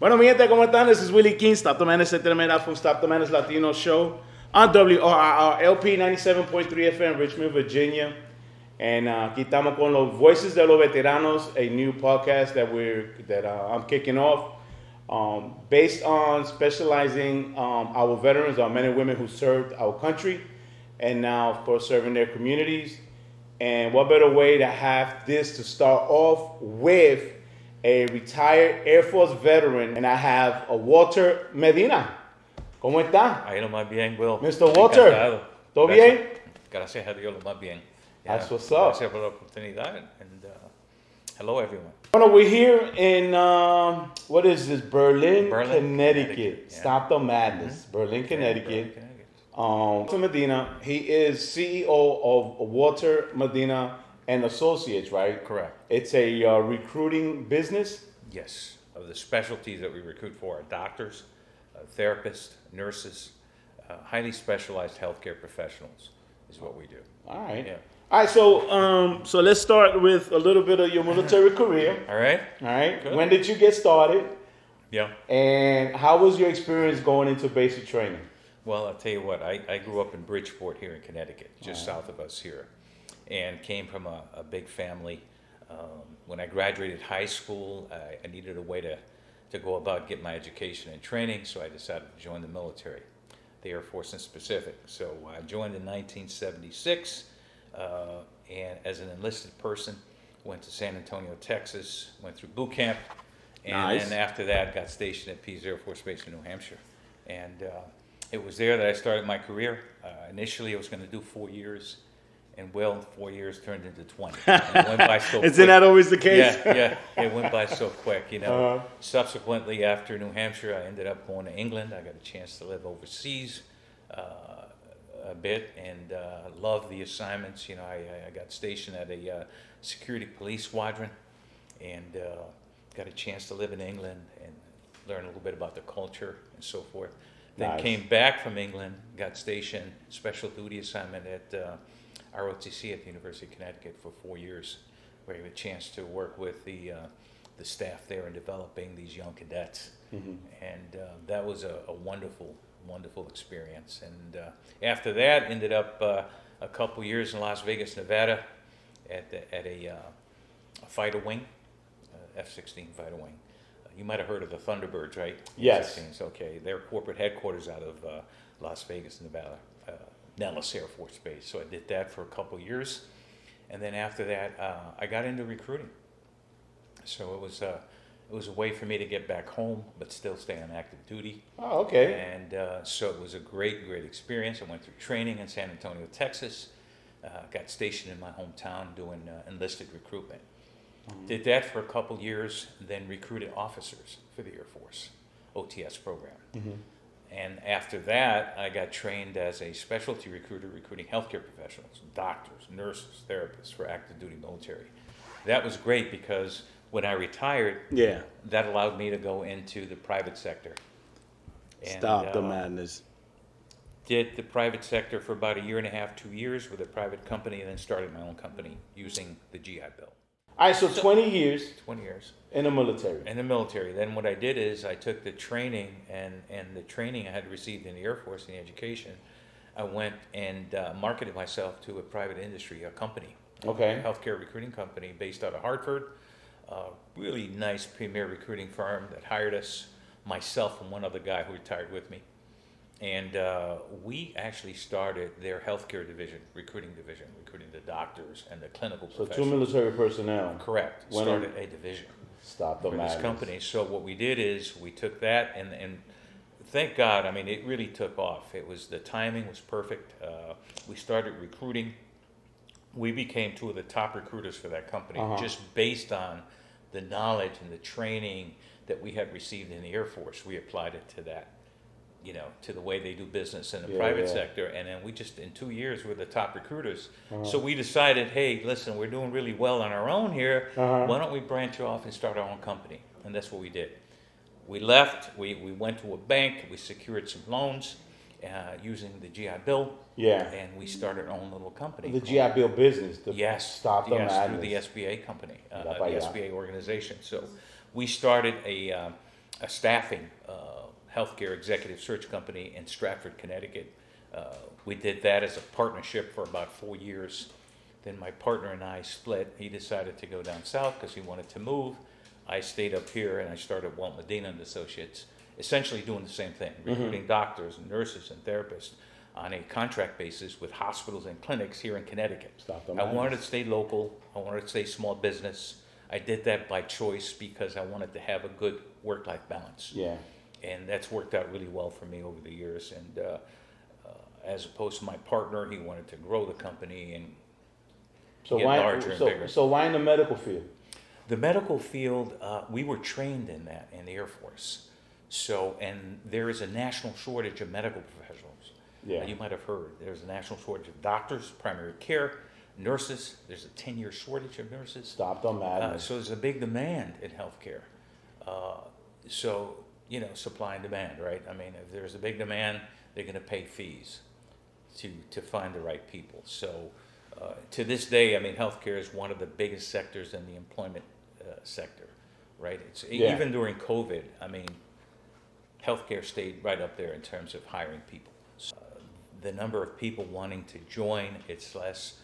Bueno, mi gente, ¿cómo están? This is Willie King, Stop the Madness from Stop the Madness Latino Show on WRRR LP 97.3 FM, Richmond, Virginia. And aquí estamos con los Voices de los Veteranos, a new podcast that I'm kicking off, based on specializing our veterans, our men and women who served our country, and now, of course, serving their communities. And what better way to have this to start off with a retired Air Force veteran, and I have a Walter Medina. ¿Cómo está? Ahí lo más bien, Will. Mr. Walter, Encantado. ¿todo bien? Gracias a Dios, lo más bien. That's what's up. Gracias por la oportunidad. And hello, everyone. Well, we're here in, what is this, Berlin, Connecticut. Yeah. Stop the Madness. Mm-hmm. Berlin, Connecticut. Connecticut. Walter Medina, he is CEO of Walter Medina and Associates, right? Correct. It's a recruiting business. Yes. Of the specialties that we recruit for are doctors, therapists, nurses, highly specialized healthcare professionals is what we do. All right. Yeah. All right, so let's start with a little bit of your military career. All right. All right. Good. When did you get started? Yeah. And how was your experience going into basic training? Well, I'll tell you what, I grew up in Bridgeport here in Connecticut, just south of us here, and came from a big family. When I graduated high school, I needed a way to go about getting my education and training, so I decided to join the military, the Air Force in specific. So I joined in 1976, and as an enlisted person, went to San Antonio, Texas, went through boot camp, and Nice. then after that got stationed at Pease Air Force Base in New Hampshire. And it was there that I started my career. Initially, I was going to do 4 years, and 4 years turned into 20. And it went by so Isn't quick. that always the case? Yeah, it went by so quick, you know. Uh-huh. Subsequently, after New Hampshire, I ended up going to England. I got a chance to live overseas a bit, and loved the assignments. You know, I got stationed at a security police squadron, and got a chance to live in England and learn a little bit about the culture and so forth. Then Nice. came back from England, got stationed, special duty assignment at ROTC at the University of Connecticut for 4 years, where I had a chance to work with the staff there in developing these young cadets. Mm-hmm. And that was a wonderful, wonderful experience. And after that, ended up a couple years in Las Vegas, Nevada, at a fighter wing, F-16 fighter wing. You might have heard of the Thunderbirds, right? Yes. F-16s, okay. Their corporate headquarters out of Las Vegas, Nevada, Nellis Air Force Base. So I did that for a couple years. And then after that, I got into recruiting. So it was a way for me to get back home, but still stay on active duty. Oh, okay. And so it was a great, great experience. I went through training in San Antonio, Texas. Got stationed in my hometown doing enlisted recruitment. Mm-hmm. Did that for a couple years, then recruited officers for the Air Force, OTS program. Mm-hmm. And after that, I got trained as a specialty recruiter, recruiting healthcare professionals, doctors, nurses, therapists for active duty military. That was great because when I retired, Yeah. that allowed me to go into the private sector. And, Stop the madness. did the private sector for about 1.5 years, 2 years with a private company, and then started my own company using the GI Bill. All right, so 20 years 20 years. in the military. In the military. Then what I did is I took the training and the training I had received in the Air Force and the education. I went and marketed myself to a private industry, a company, Okay. a healthcare recruiting company based out of Hartford. Really nice premier recruiting firm that hired us, myself and one other guy who retired with me. And we actually started their healthcare division, recruiting the doctors and the clinical So professionals. 2 military personnel. Correct. Went Started a division Stop the for madness. this company. So what we did is we took that and thank God, I mean, it really took off. The timing was perfect. We started recruiting. We became 2 of the top recruiters for that company, just based on the knowledge and the training that we had received in the Air Force. We applied it to that, you know, to the way they do business in the private sector. And then we just, in 2 years, we're the top recruiters. So we decided, hey, listen, we're doing really well on our own here. Why don't we branch off and start our own company? And that's what we did. We left, we went to a bank, we secured some loans using the GI Bill. Yeah. And we started our own little company. The GI Bill business. The Yes, Stop the through madness. the SBA company, the Yeah. SBA organization. So we started a a staffing healthcare executive search company in Stratford, Connecticut. We did that as a partnership for about 4 years. Then my partner and I split. He decided to go down south because he wanted to move. I stayed up here and I started Walter Medina Associates, essentially doing the same thing, recruiting doctors and nurses and therapists on a contract basis with hospitals and clinics here in Connecticut. I wanted to stay local. I wanted to stay small business. I did that by choice because I wanted to have a good work-life balance. Yeah. And that's worked out really well for me over the years. And as opposed to my partner, he wanted to grow the company and get larger and bigger. So why in the medical field? The medical field, we were trained in that in the Air Force. So, and there is a national shortage of medical professionals. Yeah. You might have heard. There's a national shortage of doctors, primary care, nurses. There's a 10-year shortage of nurses. Stop the madness. So there's a big demand in healthcare. So, supply and demand, right? I mean, if there's a big demand, they're going to pay fees to find the right people. So to this day, I mean, healthcare is one of the biggest sectors in the employment sector, right? Even during COVID, I mean, healthcare stayed right up there in terms of hiring people. So, the number of people wanting to join, it's less.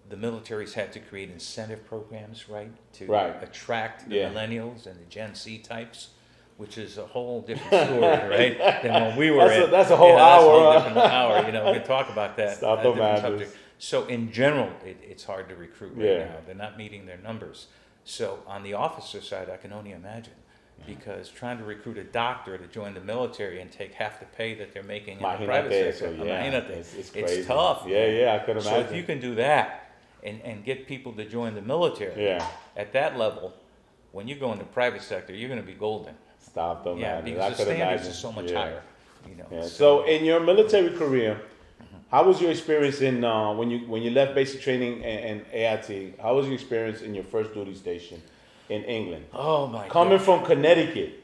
The military's had to create incentive programs, right, to attract the millennials and the Gen Z types, which is a whole different story, right, than when we were in. That's a whole hour. That's a whole different hour. We can talk about that. Stop the madness. So in general, it's hard to recruit right now. They're not meeting their numbers. So on the officer side, I can only imagine, because trying to recruit a doctor to join the military and take half the pay that they're making in the private sector, it's crazy. It's tough. Yeah, I can imagine. So if you can do that and get people to join the military at that level, when you go in the private sector, you're going to be golden. Stop the madness. Because the standards are so much higher. So in your military career, how was your experience in when you left basic training and AIT? How was your experience in your first duty station in England? Oh my! Coming from Connecticut.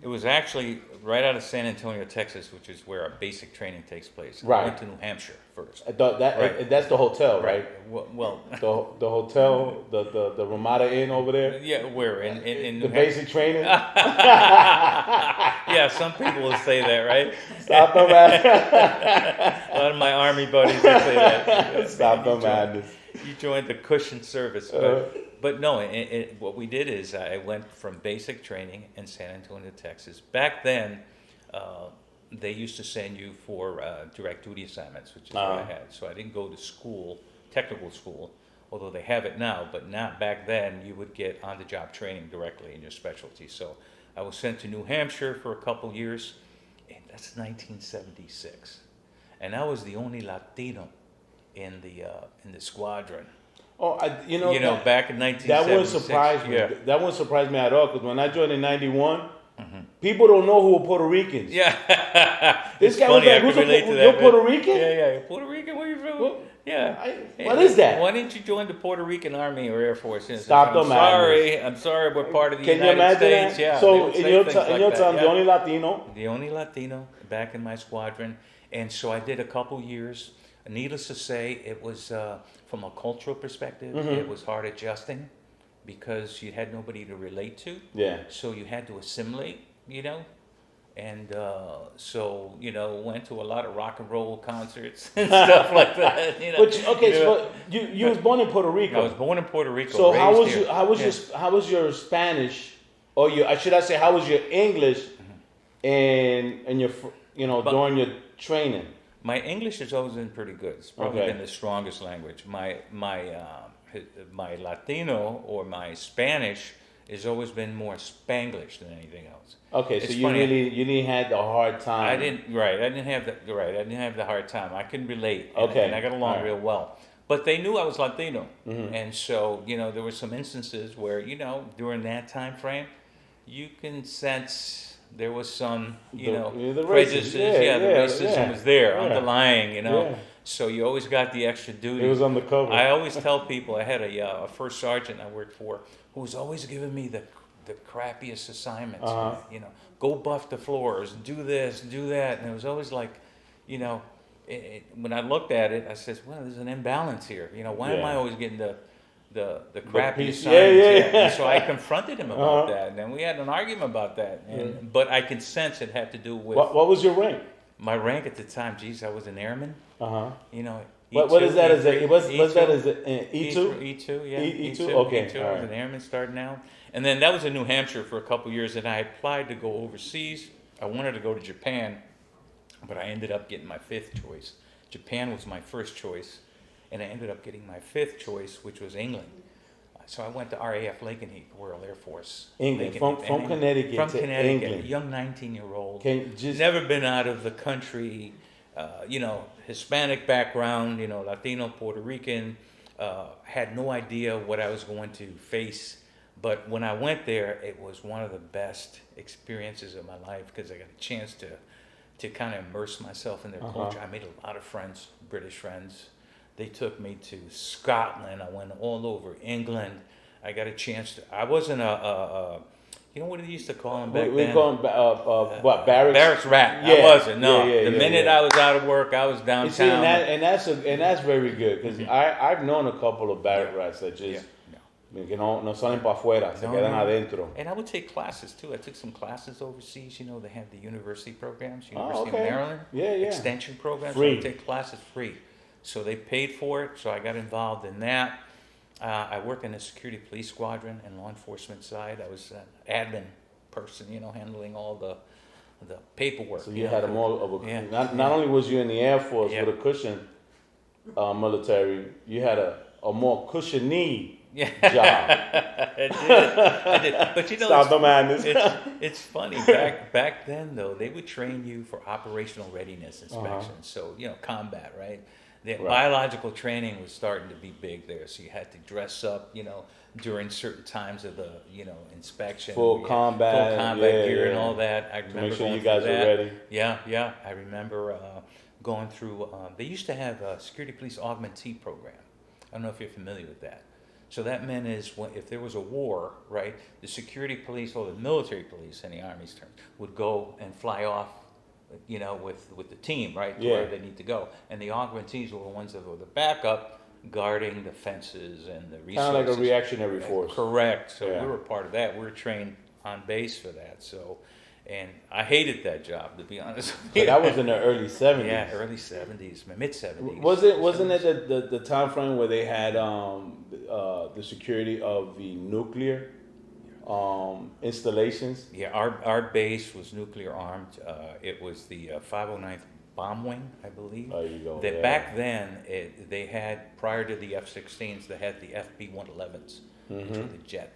It was actually right out of San Antonio, Texas, which is where our basic training takes place. Right. I went to New Hampshire first. That's the hotel, right? Well, the hotel, the Ramada Inn over there. Yeah, where in New the basic training. Yeah, some people will say that, right? Stop the madness. A lot of my Army buddies will say that. Stop the madness. You joined the cushion service, but no. What we did is I went from basic training in San Antonio, Texas. Back then, they used to send you for direct duty assignments, which is what I had. So I didn't go to school, technical school, although they have it now. But not back then, you would get on-the-job training directly in your specialty. So I was sent to New Hampshire for a couple years, and that's 1976, and I was the only Latino in the squadron. Oh, back in 1976. That wouldn't surprise me. That wouldn't surprise me at all, because when I joined in '91, people don't know who were Puerto Ricans. Yeah, this guy was like, "You're Puerto Rican?" Yeah. Puerto Rican? Where you from? Well, yeah. What is that? Why didn't you join the Puerto Rican Army or Air Force? Stop the madness. I'm sorry, we're part of the Can United you imagine States. that? Yeah. So in your time, the only Latino. The only Latino back in my squadron, and so I did a couple years. Needless to say, it was from a cultural perspective, it was hard adjusting because you had nobody to relate to. Yeah. So you had to assimilate, and so went to a lot of rock and roll concerts and stuff like that. So you was born in Puerto Rico. I was born in Puerto Rico. So how was your Spanish, or how was your English, and your during your training? My English has always been pretty good. It's probably been the strongest language. My Latino or my Spanish has always been more Spanglish than anything else. Okay, it's so you really had the hard time. I didn't have the hard time. I could relate. And I got along real well. But they knew I was Latino, and so there were some instances where during that time frame, you can sense. There was some, the prejudices. The racism was there, underlying, So you always got the extra duty. It was on the cover. I always tell people, I had a first sergeant I worked for who was always giving me the crappiest assignments. Go buff the floors, do this, do that. And it was always like, when I looked at it, I said, well, there's an imbalance here. Why am I always getting the crappy piece, assignments. yeah. And so I confronted him about Uh-huh. that, and then we had an argument about that. But I could sense it had to do with What was your rank? my rank at the time. Geez, I was an airman. Uh-huh. You know, What is that? Is E3, it? What's that? E2, Is it E2? E2, yeah. E2? Okay, E2, all I was right. an airman starting out. And then that was in New Hampshire for a couple years, and I applied to go overseas. I wanted to go to Japan, but I ended up getting my fifth choice. Japan was my first choice, and I ended up getting my fifth choice, which was England. So I went to RAF Lakenheath, Royal Air Force. England, Lakenheath. from Connecticut From to Connecticut, England. young 19-year-old. Just Never been out of the country, Hispanic background, Latino, Puerto Rican, had no idea what I was going to face. But when I went there, it was one of the best experiences of my life because I got a chance to kind of immerse myself in their culture. I made a lot of friends, British friends. They took me to Scotland. I went all over England. I got a chance to. I wasn't what they used to call them back then? We call them what, barracks? Barracks rat. Yeah. I wasn't. No. Yeah, the minute I was out of work, I was downtown. You see, and that's very good because I've known a couple of barrack rats that just que no salen para afuera, se quedan adentro. And I would take classes too. I took some classes overseas. They have the university programs, University of Maryland, extension programs. Free. So I would take classes free. So they paid for it. So I got involved in that. I work in the security police squadron and law enforcement side. I was an admin person, handling all the paperwork. So you had more of a not only was you in the Air Force with a cushion military, you had a more cushiony job. I did. But Stop the madness. It's funny. Back then though, they would train you for operational readiness inspections. So combat, right? The biological training was starting to be big there, so you had to dress up, during certain times of the, inspection. Full combat gear and all that. I remember make sure going you guys through are that. ready. Yeah. I remember going through. They used to have a security police augmentee program. I don't know if you're familiar with that. So that meant if there was a war, right, the security police or the military police, in the Army's terms, would go and fly off, with the team, right, to where they need to go. And the augmentees were the ones that were the backup, guarding the fences and the resources. Kind of like a reactionary force. Correct. So we were part of that. We were trained on base for that. So, and I hated that job, to be honest with you. So that was in the early 70s. Yeah, early 70s, mid 70s. Wasn't it the time frame where they had the security of the nuclear installations? Yeah, our base was nuclear armed. It was the 509th Bomb Wing, I believe. There you go. Back then, they had, prior to the F-16s, they had the FB-111s, which were the jet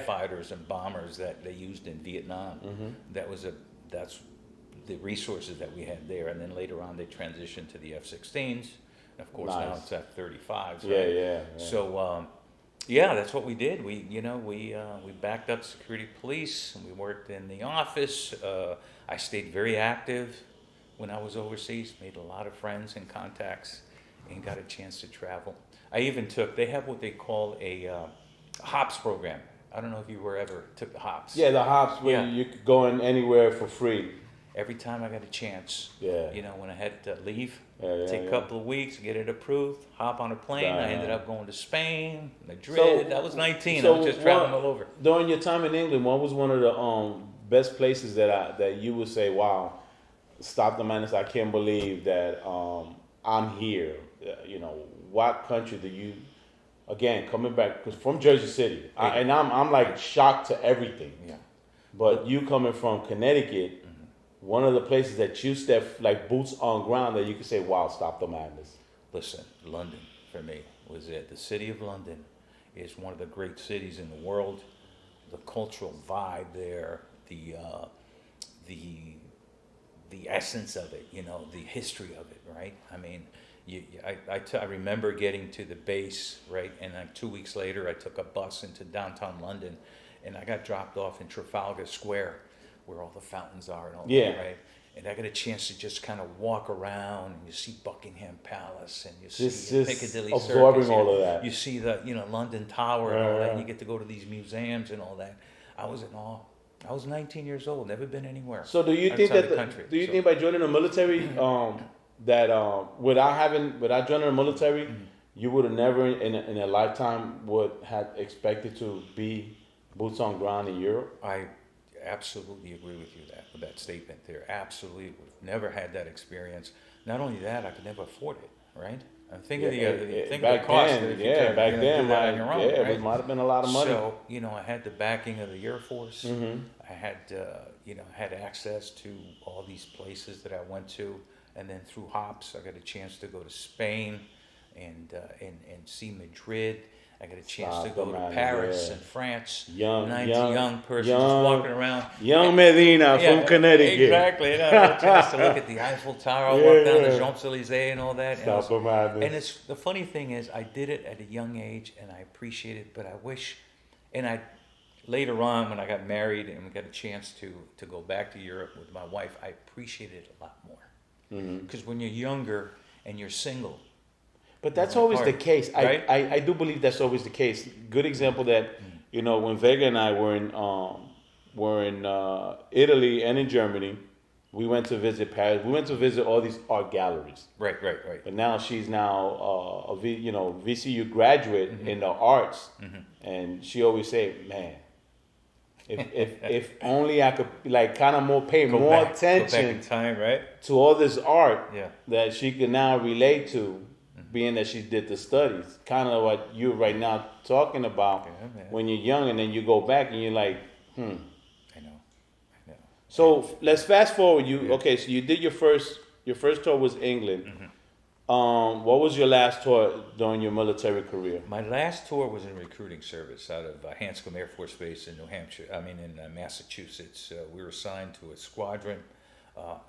fighters and bombers that they used in Vietnam. That's the resources that we had there. And then later on, they transitioned to the F-16s. And of course, now it's F-35s. Right? Yeah. So, that's what we did. We backed up security police, and we worked in the office. I stayed very active when I was overseas, made a lot of friends and contacts, and got a chance to travel. They have what they call a HOPS program. I don't know if you ever took the HOPS. Yeah, the HOPS where you could go in anywhere for free. Every time I got a chance, when I had to leave, take a couple of weeks, get it approved, hop on a plane. I ended up going to Spain, Madrid. I was 19. I was just traveling all over. During your time in England, what was one of the best places that you would say, wow, stop the madness, I can't believe that I'm here. What country do you, again, coming back, because from Jersey City, I'm like shocked to everything. Yeah. But you coming from Connecticut, one of the places that you step, like boots on ground, that you could say, wow, stop the madness. Listen, London, for me, was it. The city of London is one of the great cities in the world. The cultural vibe there, the essence of it, the history of it, right? I mean, I remember getting to the base, right, and then 2 weeks later I took a bus into downtown London, and I got dropped off in Trafalgar Square, where all the fountains are and all that, right? And I got a chance to just kind of walk around, and you see Buckingham Palace, and you see Piccadilly Circus. Absorbing all of that. You see the, London Tower and all that, and you get to go to these museums and all that. I was in awe. I was 19 years old, never been anywhere. So do you think think by joining the military, that without joining the military, you would have never in a lifetime would have expected to be boots on ground in Europe? I absolutely agree with you with that statement there. Absolutely, we've never had that experience. Not only that, I could never afford it. Right? I'm thinking think of the cost. Then, that if you could, back do then, that on your own, right? it might have been a lot of money. So I had the backing of the Air Force. Mm-hmm. I had had access to all these places that I went to, and then through hops, I got a chance to go to Spain and see Madrid. I got a chance to go to Paris and France. Young person just walking around. Young Medina from Connecticut. Exactly. And I had a chance to look at the Eiffel Tower, walk down the Champs-Élysées and all that. And it's the funny thing is, I did it at a young age, and I appreciate it. But I wish, later on when I got married and we got a chance to go back to Europe with my wife, I appreciated it a lot more. Because when you're younger and you're single. But that's always the case. Right? I do believe that's always the case. Good example that, when Vega and I were in Italy and in Germany, we went to visit Paris. We went to visit all these art galleries. Right. But now she's now a VCU graduate in the arts, and she always say, "Man, if only I could kind of pay more attention go back in time, right? to all this art that she can now relate to." Being that she did the studies, kind of what you're right now talking about when you're young, and then you go back and you're like, I know. So let's fast forward. So you did your first tour was England. What was your last tour during your military career? My last tour was in recruiting service out of Hanscom Air Force Base in Massachusetts. We were assigned to a squadron.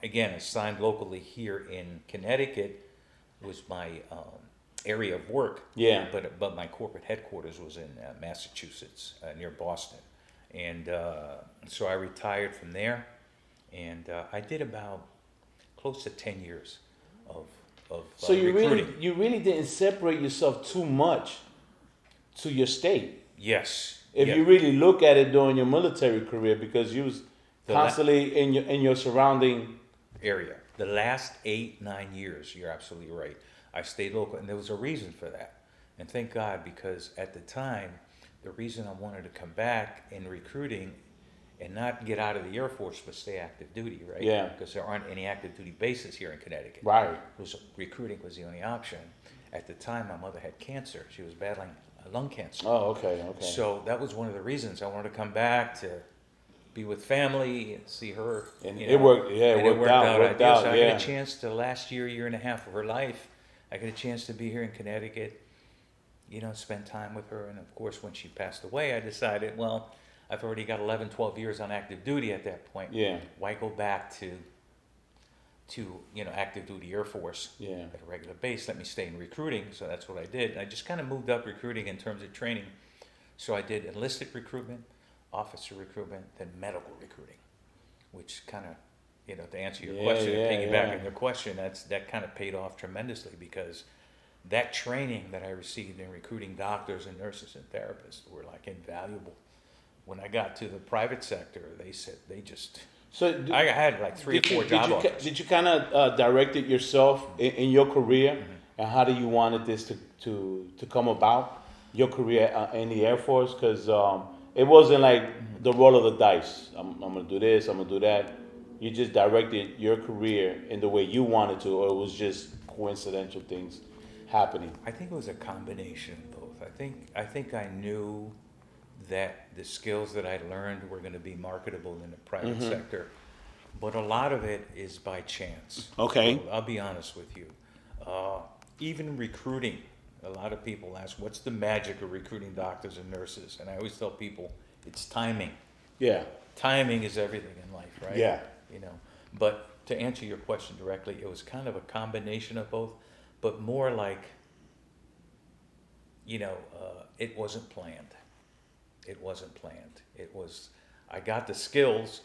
Again, assigned locally here in Connecticut. Was my area of work. Yeah. But my corporate headquarters was in Massachusetts, near Boston, and so I retired from there, and I did about close to 10 years of so you recruiting. you really didn't separate yourself too much to your state. Yes. If you really look at it during your military career, because you was constantly in your surrounding area. The last 8-9 years, you're absolutely right. I stayed local, and there was a reason for that. And thank God, because at the time, the reason I wanted to come back in recruiting and not get out of the Air Force, but stay active duty, right? Yeah. Because there aren't any active duty bases here in Connecticut. Right. Recruiting was the only option. At the time, my mother had cancer. She was battling lung cancer. Oh, okay. So that was one of the reasons I wanted to come back to be with family and see her. And it worked. Yeah, it worked out. So I got a chance to last year and a half of her life. I got a chance to be here in Connecticut, spend time with her. And of course, when she passed away, I decided, well, I've already got 11, 12 years on active duty at that point. Yeah. Why go back to active duty Air Force at a regular base? Let me stay in recruiting. So that's what I did. And I just kind of moved up recruiting in terms of training. So I did enlisted recruitment, officer recruitment, then medical recruiting, which kind of, to answer your question, piggyback on your question, that kind of paid off tremendously, because that training that I received in recruiting doctors and nurses and therapists were invaluable. When I got to the private sector, they said I had 3 or 4 job offers. Did you kind of direct it yourself in your career, and how do you wanted this to come about, your career in the Air Force? Because it wasn't like the roll of the dice. I'm going to do this, I'm going to do that. You just directed your career in the way you wanted to, or it was just coincidental things happening? I think it was a combination of both. I think I knew that the skills that I learned were going to be marketable in the private sector, but a lot of it is by chance. Okay. So I'll be honest with you. Even recruiting, a lot of people ask, what's the magic of recruiting doctors and nurses? And I always tell people, it's timing. Yeah. Timing is everything in life, right? Yeah. But to answer your question directly, it was kind of a combination of both, but more like, it wasn't planned. It wasn't planned. I got the skills,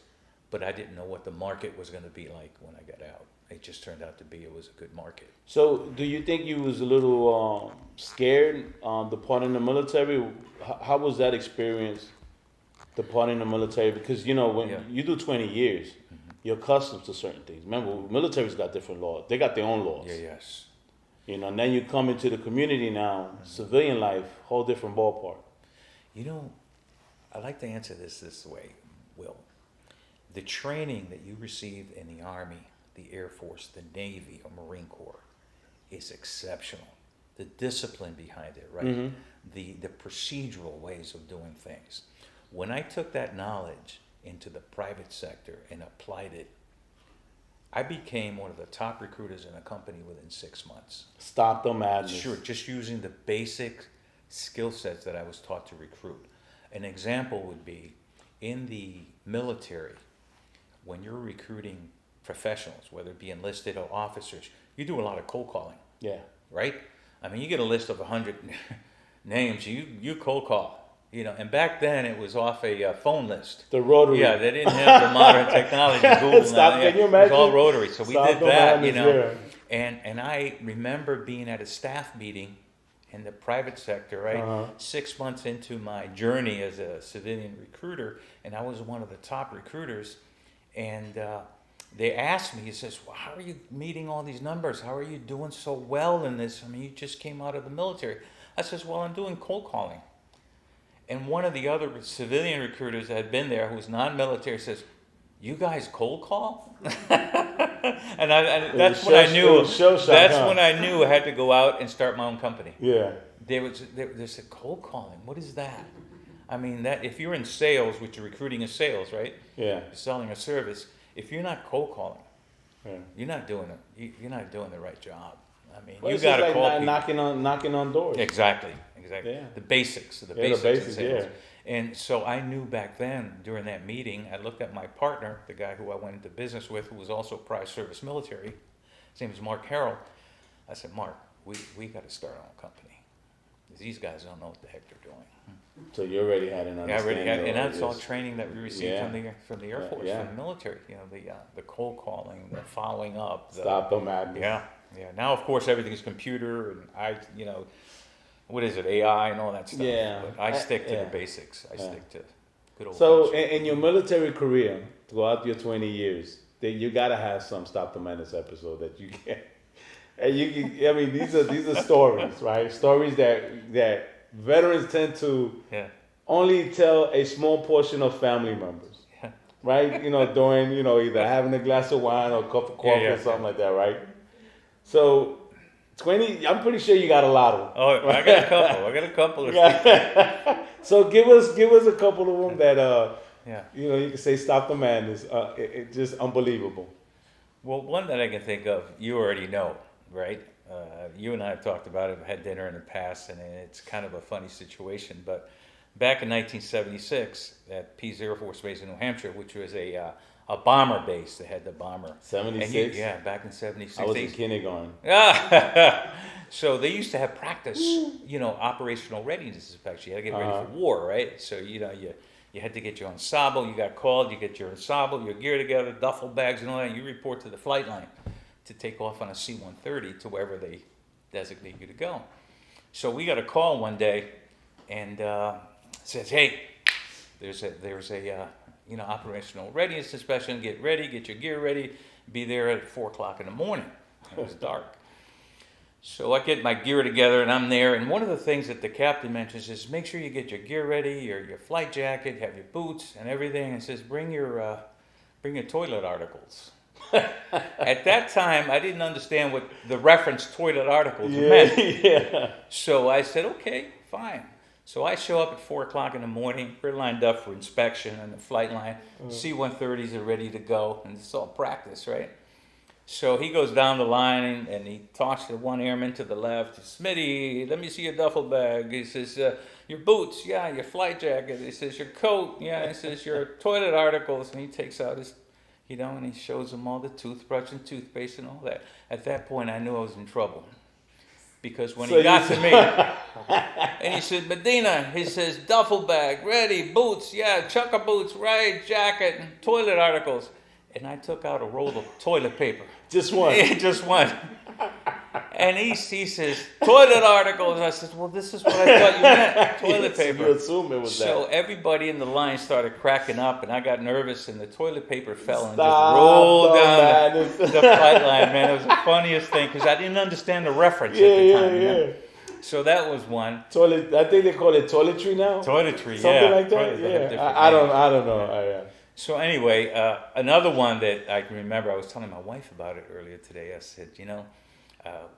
but I didn't know what the market was going to be like when I got out. It just turned out to be it was a good market. So do you think you was a little scared departing the military? How was that experience, departing the military? Because, when you do 20 years, you're accustomed to certain things. Remember, military's got different laws. They got their own laws. Yeah, yes. You know, and then you come into the community now, civilian life, whole different ballpark. You know, I like to answer this way, Will. The training that you receive in the Army, the Air Force, the Navy, or Marine Corps is exceptional. The discipline behind it, right? Mm-hmm. The procedural ways of doing things. When I took that knowledge into the private sector and applied it, I became one of the top recruiters in a company within 6 months. Stop the madness. Sure, just using the basic skill sets that I was taught to recruit. An example would be in the military, when you're recruiting professionals, whether it be enlisted or officers, you do a lot of cold calling. Yeah. Right? I mean, you get a list of 100 names, you cold call. You know, and back then it was off a phone list. The rotary. Yeah, they didn't have the modern technology. Google Stop, now. Can you It imagine? was all rotary, so we Stop did the that. madness, You know, yeah. and I remember being at a staff meeting in the private sector, right? Uh-huh. 6 months into my journey as a civilian recruiter, and I was one of the top recruiters, and they asked me, he says, well, how are you meeting all these numbers? How are you doing so well in this? I mean, you just came out of the military. I says, well, I'm doing cold calling. And one of the other civilian recruiters that had been there, who was non-military, says, you guys cold call? and that's when I knew. That's when I knew I had to go out and start my own company. Yeah. They said, cold calling, what is that? I mean, that if you're in sales, which recruiting is sales, right? Yeah. You're selling a service. If you're not cold calling, Yeah. you're not doing it. You're not doing the right job. I mean, Well, you it's got just to like call knocking on doors. Exactly. Yeah. The basics. The Yeah, basics. the basics, of sales. yeah. And so I knew back then during that meeting, I looked at my partner, the guy who I went into business with, who was also prior service military. His name is Mark Harrell. I said, Mark, we got to start our own company. These guys don't know what the heck they're doing. So you already had an Yeah, I understanding. already had, and that's all this. training that we received Yeah. from the Air Force, Yeah. from the military. You know, the cold calling, the following up. Stop the madness. Yeah. Now, of course, everything's computer, and what is it, AI and all that stuff. Yeah. But I stick to yeah. the basics. I stick to good old. So fashioned. in your military career, throughout your 20 years, then you gotta have some Stop the Madness episode that you get. And I mean, these are stories, right? Stories that veterans tend to only tell a small portion of family members, right? You know, during either having a glass of wine or a cup of coffee or something like that, right? So 20, I'm pretty sure you got a lot of them. Oh, I got a couple. Of So give us a couple of them that you can say Stop the Madness. It's just unbelievable. Well, one that I can think of, you already know, right? You and I have talked about it, had dinner in the past, and it's kind of a funny situation. But back in 1976, at Pease Air Force Base in New Hampshire, which was a bomber base, they had the bomber. 76? Yeah, back in 76. I was in kindergarten. So they used to have practice, operational readiness inspection. You had to get ready for war, right? So, you had to get your ensemble, you got called, you get your ensemble, your gear together, duffel bags and all that, and you report to the flight line to take off on a C-130 to wherever they designate you to go. So we got a call one day, and says, hey, there's a operational readiness inspection, get ready, get your gear ready, be there at 4 o'clock in the morning. It was dark. So I get my gear together, and I'm there, and one of the things that the captain mentions is make sure you get your gear ready, your flight jacket, have your boots and everything, and says bring your toilet articles. At that time, I didn't understand what the reference toilet articles meant. Yeah. So I said, okay, fine. So I show up at 4 o'clock in the morning. We're lined up for inspection on the flight line. C-130s are ready to go, and it's all practice, right? So he goes down the line, and he talks to one airman to the left. Smitty, let me see your duffel bag. He says, your boots, yeah, your flight jacket. He says, your coat, yeah. He says, your toilet articles. And he takes out his, and he shows him all the toothbrush and toothpaste and all that. At that point, I knew I was in trouble. Because when he got to me, and he said, Medina, he says, duffel bag, ready, boots, yeah, chucker boots, right, jacket, and toilet articles. And I took out a roll of toilet paper. Just one. Just one. And he says, toilet articles. I said, well, this is what I thought you meant, toilet paper. You assume it was So that. everybody in the line started cracking up, and I got nervous, and the toilet paper fell and just rolled down the flight line, man. It was the funniest thing, because I didn't understand the reference at the time. You know? So that was one. Toilet. I think they call it toiletry now. Toiletry, Something yeah. like that. Yeah. I don't know. So anyway, another one that I can remember, I was telling my wife about it earlier today. I said,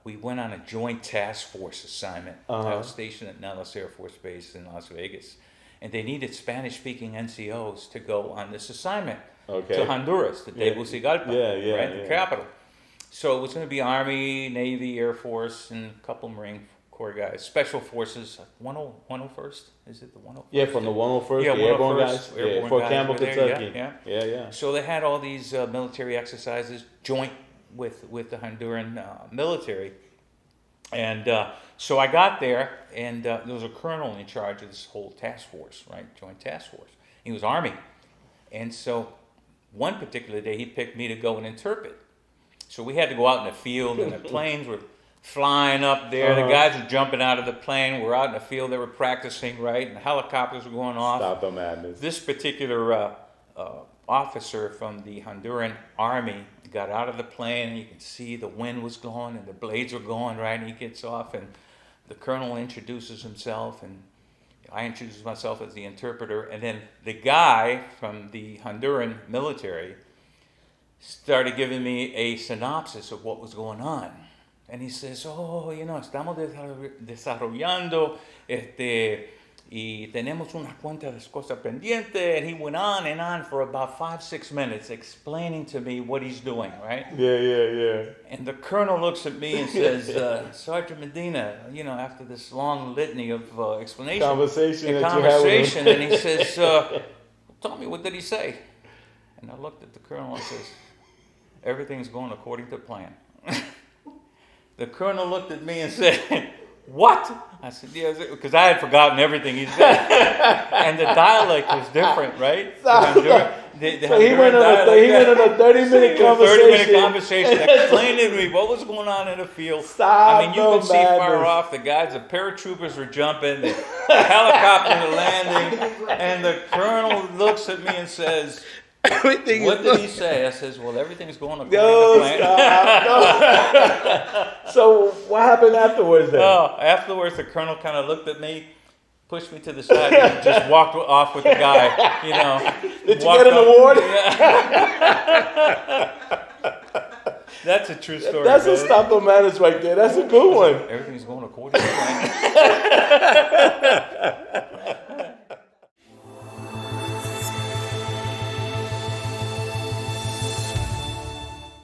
we went on a joint task force assignment. I was stationed at Nellis Air Force Base in Las Vegas, and they needed Spanish-speaking NCOs to go on this assignment to Honduras, to Tegucigalpa, the capital. So it was going to be Army, Navy, Air Force, and a couple Marine Corps guys. Special Forces, 101st? Is it the 101st? Yeah, from the 101st, the airborne guys. Airborne Fort guys Campbell, Kentucky. Yeah. So they had all these military exercises joint with the Honduran military. And so I got there, and there was a colonel in charge of this whole task force, right? Joint task force. He was Army. And so one particular day, he picked me to go and interpret. So we had to go out in the field, and the planes were flying up there. The guys were jumping out of the plane. We're out in the field. They were practicing, right? And the helicopters were going off. Stop the madness. This particular officer from the Honduran Army got out of the plane, and you can see the wind was going and the blades were going, right? And he gets off, and the colonel introduces himself, and I introduce myself as the interpreter. And then the guy from the Honduran military started giving me a synopsis of what was going on. And he says, estamos desarrollando y tenemos unas cuantas cosas pendientes. And he went on and on for about 5-6 minutes explaining to me what he's doing, right? Yeah. And the colonel looks at me and says, Sergeant Medina, after this long litany of explanation. Conversation. And he says, tell me, what did he say? And I looked at the colonel and says, everything's going according to plan. The colonel looked at me and said, what? I said, yeah, because I had forgotten everything he said. And the dialect was different, right? So he went on a 30-minute conversation. Explaining to me what was going on in the field. I mean, you could see far off the guys, the paratroopers were jumping, the helicopters were landing, and the colonel looks at me and says, what did he say? I says, well, everything's going according to plan. So what happened afterwards then? Afterwards, the colonel kind of looked at me, pushed me to the side, and just walked off with the guy. Did you get an award? Yeah. That's a true story. That's a stop the manners right there. That's a good one. Everything's going according to plan.